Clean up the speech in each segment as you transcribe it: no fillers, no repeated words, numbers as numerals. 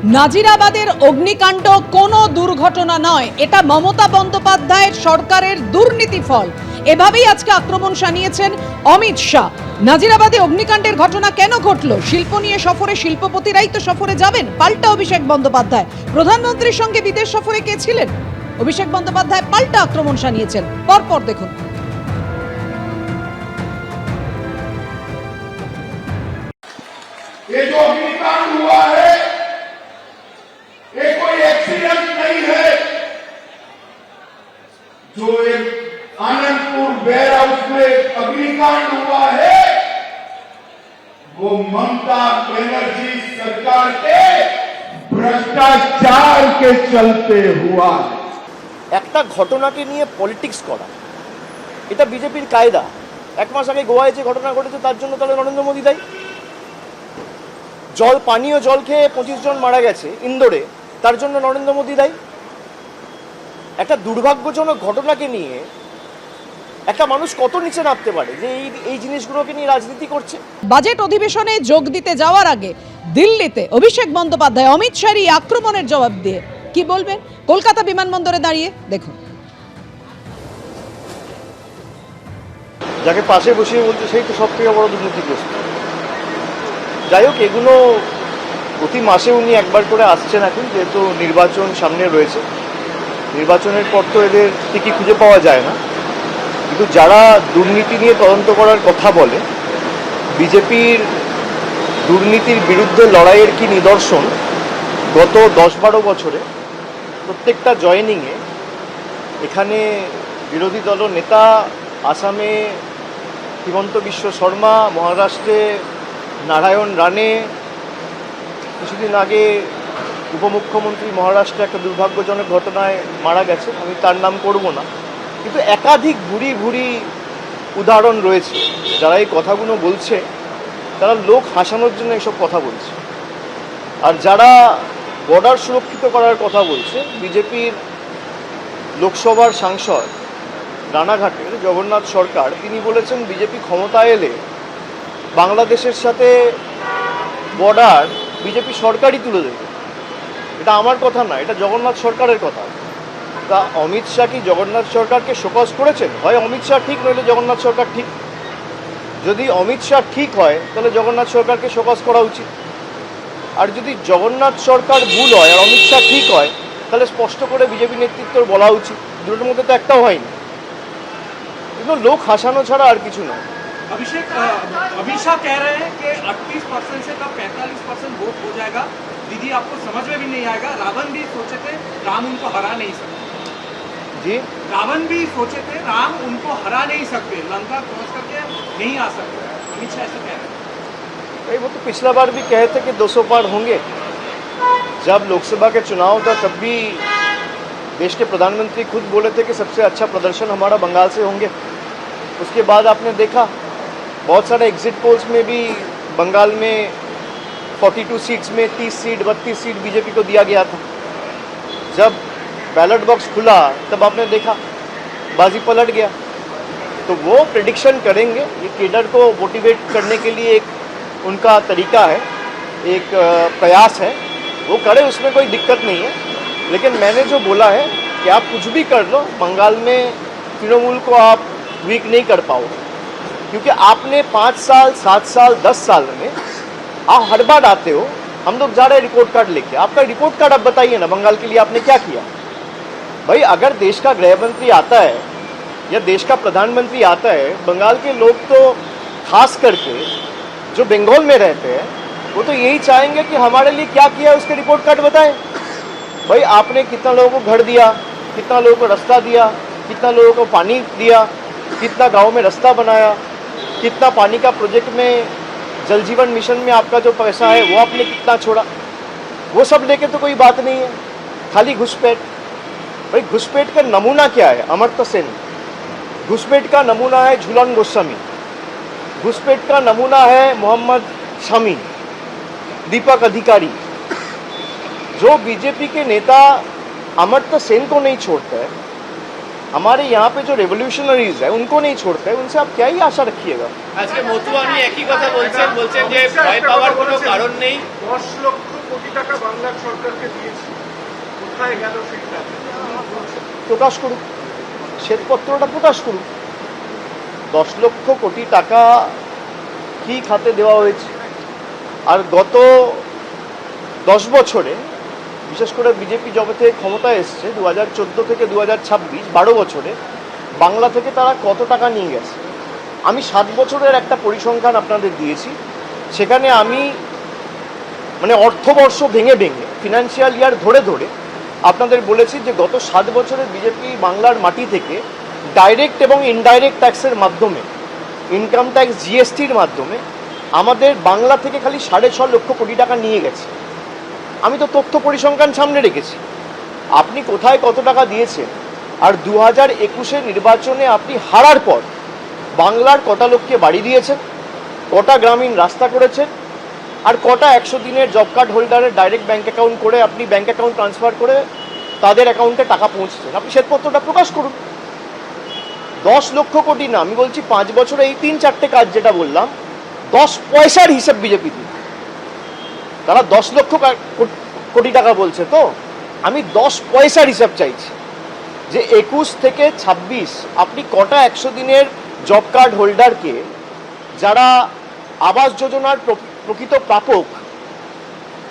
নাজিরাবাদের অগ্নিকাণ্ড কোনো দুর্ঘটনা নয়, এটা মমতা বন্দ্যোপাধ্যায়ের সরকারের দুর্নীতি ফল। এভাবেই আজকে আক্রমণ শানিয়েছেন অমিত শাহ। নাজিরাবাদে অগ্নিকাণ্ডের ঘটনা কেন ঘটলো? শিল্প নিয়ে সফরে শিল্পপতিরাই তো সফরে যাবেন, পাল্টা অভিষেক বন্দ্যোপাধ্যায়। প্রধানমন্ত্রীর সঙ্গে বিদেশ সফরে কে ছিলেন? অভিষেক বন্দ্যোপাধ্যায় পাল্টা আক্রমণ শানিয়েছেন। পরপর দেখুন। ये जो अग्निकांड हुआ है ये कोई एक्सीडेंट नहीं है। जो एक आनंदपुर वेयर हाउस में अग्निकांड हुआ है वो ममता बनर्जी सरकार के भ्रष्टाचार के चलते हुआ है। একটা ঘটনাকে নিয়ে পলিটিক্স করা এটা বিজেপির কায়দা। এক মাস আগে গোয়ায় যে ঘটনা ঘটেছে তার জন্য তাহলে নরেন্দ্র মোদী দায়ী? পানীয় জল খেয়ে 25 জন মারা গেছে ইন্দোরে, তার জন্য নরেন্দ্র মোদী দায়ী? একটা দুর্ভাগ্যজনক ঘটনাকে নিয়ে একটা মানুষ কত নিচে নামতে পারে যে এই জিনিসগুলোকে নিয়ে রাজনীতি করছে? বাজেট অধিবেশনে যোগ দিতে যাওয়ার আগে দিল্লিতে অভিষেক বন্দ্যোপাধ্যায় অমিত শাহর আক্রমণের জবাব দিয়ে কি বলবেন কলকাতা বিমানবন্দরে দাঁড়িয়ে দেখুন। যাকে পাশে বসিয়ে বলছে সেই তো সব থেকে বড় দুর্নীতিগ্রস্ত। যাই হোক, এগুলো প্রতি মাসে উনি একবার করে আসছেন এখন, যেহেতু নির্বাচন সামনে রয়েছে। নির্বাচনের পর তো এদের ঠিকই খুঁজে পাওয়া যায় না, কিন্তু যারা দুর্নীতি নিয়ে তদন্ত করার কথা বলে, বিজেপির দুর্নীতির বিরুদ্ধে লড়াইয়ের কি নিদর্শন গত 10-12 বছরে প্রত্যেকটা জয়েনিংয়ে এখানে বিরোধী দল নেতা, আসামে হিমন্ত বিশ্ব শর্মা, মহারাষ্ট্রে নারায়ণ রানে, কিছুদিন আগে উপমুখ্যমন্ত্রী মহারাষ্ট্রে একটা দুর্ভাগ্যজনক ঘটনায় মারা গেছে, আমি তার নাম করব না, কিন্তু একাধিক ভুরি উদাহরণ রয়েছে। যারা এই কথাগুলো বলছে তারা লোক হাসানোর জন্য এসব কথা বলছে। আর যারা বর্ডার সুরক্ষিত করার কথা বলছে, বিজেপির লোকসভার সাংসদ রানাঘাটের জগন্নাথ সরকার, তিনি বলেছেন বিজেপি ক্ষমতায় এলে বাংলাদেশের সাথে বর্ডার বিজেপি সরকারই তুলে দেবে। এটা আমার কথা না, এটা জগন্নাথ সরকারের কথা। তা অমিত শাহ কি জগন্নাথ সরকারকে শোকজ করেছেন? হয় অমিত শাহ ঠিক, নইলে জগন্নাথ সরকার ঠিক। যদি অমিত শাহ ঠিক হয় তাহলে জগন্নাথ সরকারকে শোকজ করা উচিত, আর যদি জগন্নাথ সরকার ভুল হয় আর অমিত শাহ ঠিক হয় তাহলে স্পষ্ট করে বিজেপি নেতৃত্বের বলা উচিত। দুটোর মধ্যে তো একটাও হয়নি, কিন্তু লোক হাসানো ছাড়া আর কিছু নয়। अभिषेक, अमित शाह कह रहे हैं कि 38% से कब 45% वोट हो जाएगा, दीदी आपको समझ में भी नहीं आएगा। रावण भी सोचे थे राम उनको हरा नहीं सकते जी, रावण भी सोचे थे राम उनको हरा नहीं सकते, लंका क्रॉस करके नहीं आ सकते। अमित शाह ऐसा कह रहे हैं। भाई वो तो पिछला बार भी कहे थे कि 200 पार होंगे। जब लोकसभा के चुनाव था तब भी देश के प्रधानमंत्री खुद बोले थे कि सबसे अच्छा प्रदर्शन हमारा बंगाल से होंगे। उसके बाद आपने देखा बहुत सारे एग्जिट पोल्स में भी बंगाल में 42 सीट्स में 30 सीट 32 सीट बीजेपी को दिया गया था। जब बैलेट बॉक्स खुला तब आपने देखा बाजी पलट गया। तो वो प्रेडिक्शन करेंगे, ये केडर को मोटिवेट करने के लिए एक उनका तरीका है, एक प्रयास है, वो करे, उसमें कोई दिक्कत नहीं है। लेकिन मैंने जो बोला है कि आप कुछ भी कर लो, बंगाल में तृणमूल को आप वीक नहीं कर पाओगे, क्योंकि आपने 5 साल 7 साल 10 साल में आप हर बार आते हो, हम लोग जा रहे हैं रिपोर्ट कार्ड लेके। आपका रिपोर्ट कार्ड आप बताइए ना, बंगाल के लिए आपने क्या किया? भाई अगर देश का गृह मंत्री आता है या देश का प्रधानमंत्री आता है, बंगाल के लोग तो खास करके जो बंगाल में रहते हैं वो तो यही चाहेंगे कि हमारे लिए क्या किया उसके रिपोर्ट कार्ड बताएं। भाई आपने कितना लोगों को घर दिया, कितना लोगों को रास्ता दिया, कितना लोगों को पानी दिया, कितना गांव में रास्ता बनाया, कितना पानी का प्रोजेक्ट में जल जीवन मिशन में आपका जो पैसा है वो आपने कितना छोड़ा? वो सब लेके तो कोई बात नहीं है, खाली घुसपैठ। भाई घुसपैठ का नमूना क्या है? अमर्त्य सेन। घुसपैठ का नमूना है झूलन गोस्वामी। घुसपैठ का नमूना है मोहम्मद शामी, दीपक अधिकारी। जो बीजेपी के नेता अमर्त्य सेन को नहीं छोड़ते हैं, हमारे यहाँ पे जो रेवोल्यूशनरीज है उनको नहीं छोड़ते हैं, उनसे आप क्या ही आशा रखिएगा? আজকে মতুয়ানি একই কথা বলছেন যে ভয় পাওয়ার কোনো কারণ নেই। 10 লক্ষ কোটি টাকা বাংলা লাখ সরকারকে দিয়েছি, কোথায় গেল সেই টাকা? প্রকাশ করুক, শ্বেতপত্রটা প্রকাশ করুক। 10 লক্ষ কোটি টাকা কি খাতে দেওয়া হয়েছে? আর গত 10 বছরে, বিশেষ করে বিজেপি যবে থেকে ক্ষমতায় এসছে 2014 থেকে 2026, 12 বছরে বাংলা থেকে তারা কত টাকা নিয়ে গেছে? আমি 7 বছরের একটা পরিসংখ্যান আপনাদের দিয়েছি। সেখানে আমি মানে অর্থবর্ষ ভেঙে ভেঙে, ফিনান্সিয়াল ইয়ার ধরে ধরে আপনাদের বলেছি যে গত 7 বছরে বিজেপি বাংলার মাটি থেকে ডাইরেক্ট এবং ইনডাইরেক্ট ট্যাক্সের মাধ্যমে, ইনকাম ট্যাক্স, জিএসটির মাধ্যমে আমাদের বাংলা থেকে খালি 6.5 লক্ষ কোটি টাকা নিয়ে গেছে। আমি তো তথ্য পরিসংখ্যান সামনে রেখেছি। আপনি কোথায় কত টাকা দিয়েছেন, আর 2021 নির্বাচনে আপনি হারার পর বাংলার কটা লোককে বাড়ি দিয়েছেন, কটা গ্রামীণ রাস্তা করেছেন, আর কটা 100 দিনের জব কার্ড হোল্ডারের ডাইরেক্ট ব্যাঙ্ক অ্যাকাউন্ট করে আপনি ব্যাঙ্ক অ্যাকাউন্ট ট্রান্সফার করে তাদের অ্যাকাউন্টে টাকা পৌঁছেছেন? আপনি শ্বেতপত্রটা প্রকাশ করুন। 10 লক্ষ কোটি না, আমি বলছি 5 বছরে এই 3-4টে কাজ যেটা বললাম, 10 পয়সার হিসাব বিজেপি দিন। তারা 10 লক্ষ কোটি টাকা বলছে, তো আমি 10 পয়সার হিসাব চাইছি যে 21 থেকে 26 আপনি কটা 100 দিনের জব কার্ড হোল্ডারকে, যারা আবাস যোজনার প্রকৃত প্রাপক,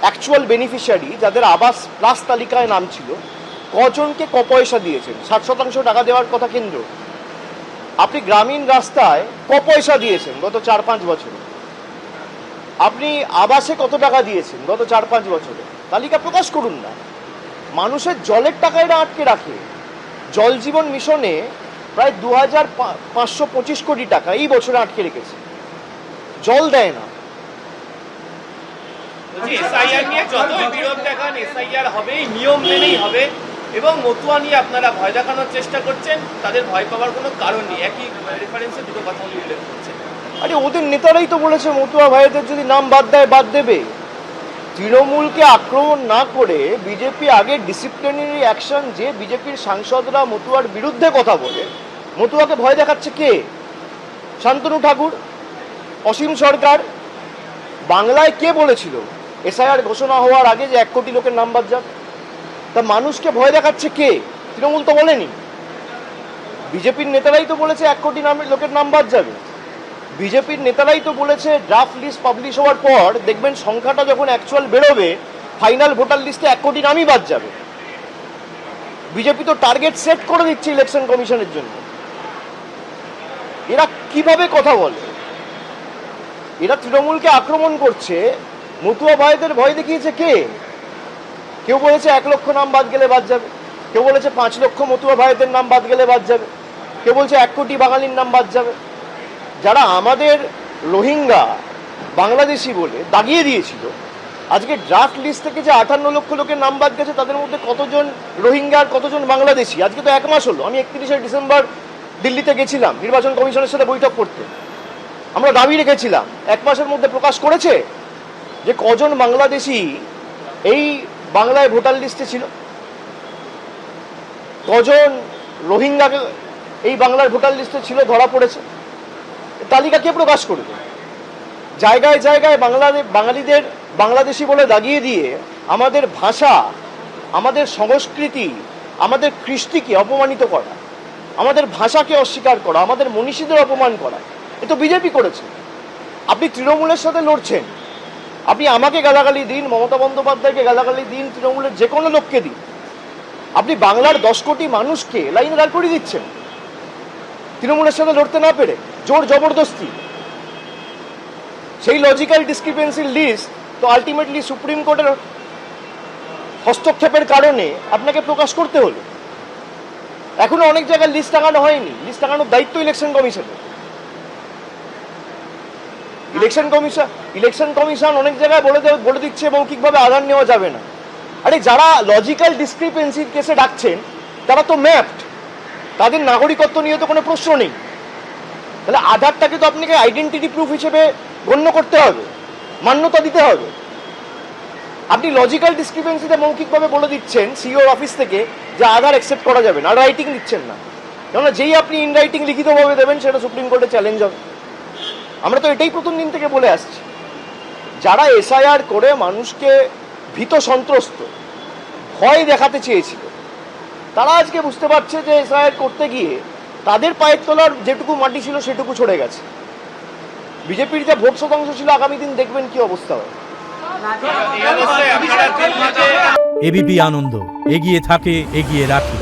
অ্যাকচুয়াল বেনিফিশিয়ারি, যাদের আবাস প্লাস তালিকায় নাম ছিল, কজনকে ক পয়সা দিয়েছেন? 60% টাকা দেওয়ার কথা কেন্দ্র। আপনি গ্রামীণ রাস্তায় ক পয়সা দিয়েছেন গত 4-5 বছরে? আপনি আবাসে কত টাকা দিয়েছেন গত 4-5 বছরে? তালিকা প্রকাশ করুন না। মানুষের জলের টাকা এরা আটকে রাখে। জল জীবন মিশনে প্রায় 2525 কোটি টাকা এই বছরে আটকে রেখেছে, জল দেয় না। এসআইআর নিয়ে যতই বিরোধ দেখান, এসআইআর হবে, নিয়ম মেনেই হবে, এবং মতুয়া নিয়ে আপনারা ভয় দেখানোর চেষ্টা করছেন। তাদের ভয় পাওয়ার কোনো কারণ নেই। একই রেফারেন্সে দুটো কথা উল্লেখ করছেন। আরে ওদের নেতারাই তো বলেছে মতুয়া ভাইদের যদি নাম বাদ দেয় বাদ দেবে। তৃণমূলকে আক্রমণ না করে বিজেপি আগে ডিসিপ্লিনারি অ্যাকশন, যে বিজেপির সাংসদরা মতুয়ার বিরুদ্ধে কথা বলে, মতুয়াকে ভয় দেখাচ্ছে কে? শান্তনু ঠাকুর, অসীম সরকার। বাংলায় কে বলেছিল এসআইআর ঘোষণা হওয়ার আগে যে 1 কোটি লোকের নাম বাদ যাবে? তা মানুষকে ভয় দেখাচ্ছে কে? তৃণমূল তো বলেনি। বিজেপির নেতারাই তো বলেছে 1 কোটি লোকের নাম বাদ যাবে। বিজেপির নেতারাই তো বলেছে ড্রাফট লিস্ট পাবলিশ হওয়ার পর দেখবেন সংখ্যাটা যখন অ্যাকচুয়াল বেরোবে, ফাইনাল ভোটার লিস্টে 1 কোটি নামই বাদ যাবে। বিজেপি তো টার্গেট সেট করে দিচ্ছে ইলেকশন কমিশনের জন্য। এরা কিভাবে কথা বলে? এরা তৃণমূলকে আক্রমণ করছে, মতুয়া ভাইদের ভয় দেখিয়েছে কে? কেউ বলেছে 1 লক্ষ নাম বাদ গেলে বাদ যাবে, কেউ বলেছে 5 লক্ষ মতুয়া ভাইদের নাম বাদ গেলে বাদ যাবে, কেউ বলছে 1 কোটি বাঙালির নাম বাদ যাবে। যারা আমাদের রোহিঙ্গা বাংলাদেশি বলে দাগিয়ে দিয়েছিল, আজকে ড্রাফট লিস্ট থেকে যে 58 লক্ষ লোকের নাম বাদ গেছে, তাদের মধ্যে কতজন রোহিঙ্গা আর কতজন বাংলাদেশি? আজকে তো 1 মাস হলো। আমি 31শে ডিসেম্বর দিল্লিতে গেছিলাম নির্বাচন কমিশনের সাথে বৈঠক করতে। আমরা দাবি রেখেছিলাম 1 মাসের মধ্যে প্রকাশ করেছে যে কজন বাংলাদেশি এই বাংলায় ভোটার লিস্টে ছিল, কজন রোহিঙ্গা এই বাংলার ভোটার লিস্টে ছিল ধরা পড়েছে। তালিকা কে প্রকাশ করবে? জায়গায় জায়গায় বাঙালিদের বাংলাদেশি বলে দাগিয়ে দিয়ে আমাদের ভাষা, আমাদের সংস্কৃতি, আমাদের কৃষ্টিকে অপমানিত করা, আমাদের ভাষাকে অস্বীকার করা, আমাদের মনীষীদের অপমান করা, এ তো বিজেপি করেছে। আপনি তৃণমূলের সাথে লড়ছেন। আপনি আমাকে গালাগালি দিন, মমতা বন্দ্যোপাধ্যায়কে গালাগালি দিন, তৃণমূলের যে কোনো লোককে দিন, আপনি বাংলার 10 কোটি মানুষকে লাইনে দাঁড় করিয়ে দিচ্ছেন তৃণমূলের সাথে লড়তে না পেরে, জোর জবরদস্তি। সেই লজিক্যাল ডিসক্রিপেন্সির লিস্ট তো আলটিমেটলি সুপ্রিম কোর্টের হস্তক্ষেপের কারণে আপনাকে প্রকাশ করতে হলো। এখনো অনেক জায়গায় লিস্ট টাঙানো হয়নি। লিস্ট টাঙানোর দায়িত্ব ইলেকশন কমিশনের। ইলেকশন কমিশন অনেক জায়গায় বলে দিচ্ছে মৌখিকভাবে আধার নেওয়া যাবে না। আরে যারা লজিক্যাল ডিসক্রিপেন্সির কেসে ডাকছেন তারা তো ম্যাপড, তাদের নাগরিকত্ব নিয়ে তো কোনো প্রশ্ন নেই। তাহলে আধারটাকে তো আপনাকে আইডেন্টিটি প্রুফ হিসেবে গণ্য করতে হবে, মান্যতা দিতে হবে। আপনি লজিক্যাল ডিসক্রিপেন্সিতে মৌখিকভাবে বলে দিচ্ছেন সিওর অফিস থেকে যে আধার অ্যাকসেপ্ট করা যাবে না, আর রাইটিং দিচ্ছেন না। কেননা যেই আপনি ইন রাইটিং লিখিতভাবে দেবেন সেটা সুপ্রিম কোর্টে চ্যালেঞ্জ হবে। আমরা তো এটাই প্রথম দিন থেকে বলে আসছি। যারা এসআইআর করে মানুষকে ভীত সন্ত্রস্ত, ভয় দেখাতে চেয়েছিল, তারা আজকে বুঝতে পারছে যে এসআইআর করতে গিয়ে তাদের পায়ের তলার যেটুকু মাটি ছিল সেটুকু ছড়ে গেছে। বিজেপির যা ভোট শতাংশ ছিল আগামী দিন দেখবেন কি অবস্থা হয়। এই অবস্থায় আপনারা দিল্লিতে এবিপি আনন্দ, এগিয়ে থাকে, এগিয়ে রাখে।